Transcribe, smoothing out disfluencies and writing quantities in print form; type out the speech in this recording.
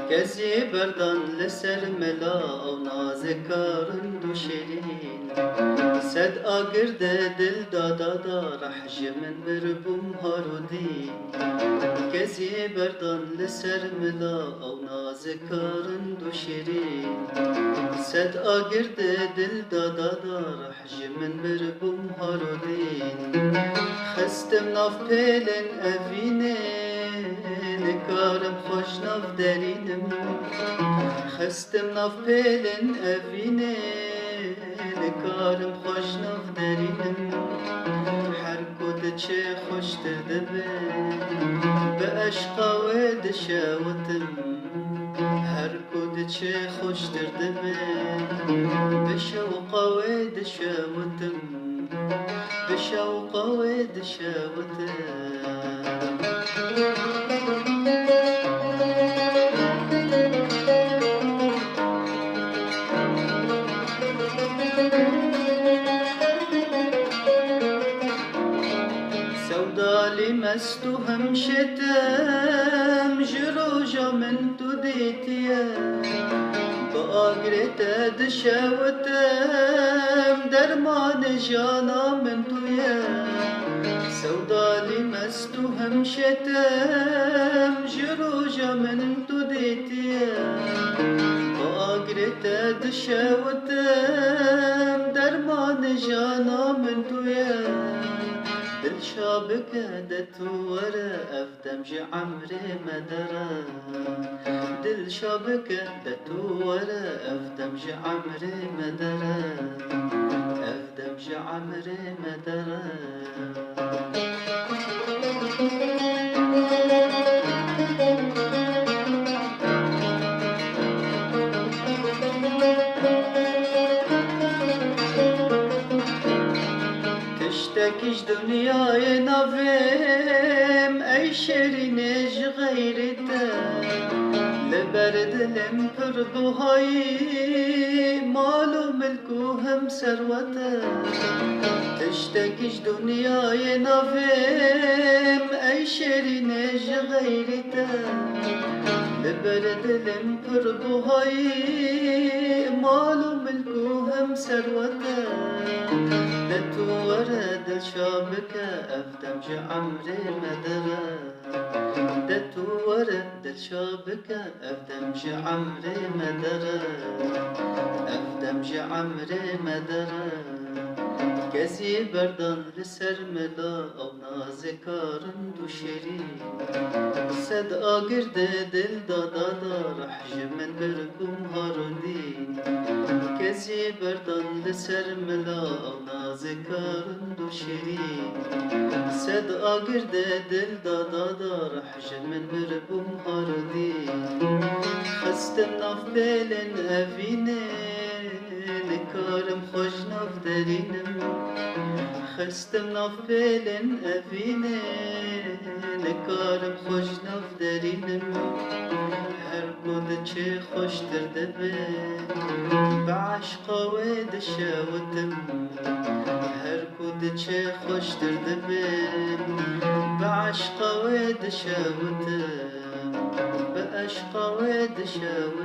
کسی بردان لسر ملا و نازکارن دو شیرین صد آگرد دل دادا رحج من بربم هارودی کسی بردان لسر ملا و نازکارن دو شیرین صد آگرد دل دادا رحج من بربم هارودین خستم ناف پیلن اوینه نکارم خوش ناف درینم خستم ناف پیلن اوینه نکارم خوش ناف درینم هر کد چه خوش دبه به عشقا و دشاوتم هر کد چه خوش دبه به شوقا و دشاوتم به شوقا و دشاوتم سودالي مستو هم شتم جروجا من تو ديتيا بآقرت دشاوتم درمان جانا من تويا سودالي مستو هم شتم جروجا من تو ديتيا بآقرت دشاوتم درمان جانا من تويا دل شابك دتورة أفدم جي عمري مدرة دل شابك دتورة أفدم جي عمري مدرة أفدم جي عمري مدرة تشتكيش دنياي نافم أي شرينيش غيرته لبرد لمبردو هاي مالو ملكو هم ثروته تشتكيش دنياي نافم أي شرينيش غيرته لبرد لمبردو هاي مالو ملكو هم ثروته دتو ورد الشابك أفدم جي عمري مدرة دتو ورد الشابك أفدم جي عمري مدرة أفدم جي عمري مدرة كزي بردان لسر ملا أو نازكارن دو شيرين صد آقرد دل دادا رحج من بركم هارودين كزي بردان لسر ملا أو نازكارن دو شيرين صد آقرد دل دادا رحج من بركم هارودين خستم ناف بيلن أفيني نكارم خوش ناف درينم خستم ناف بيلن أفيني نكارم خوش ناف درينم هر کد چه خوش دبه به عشقا و دشاوتم هر کد چه خوش دبه به عشقا و دشاوتم به عشقا و دشاوتم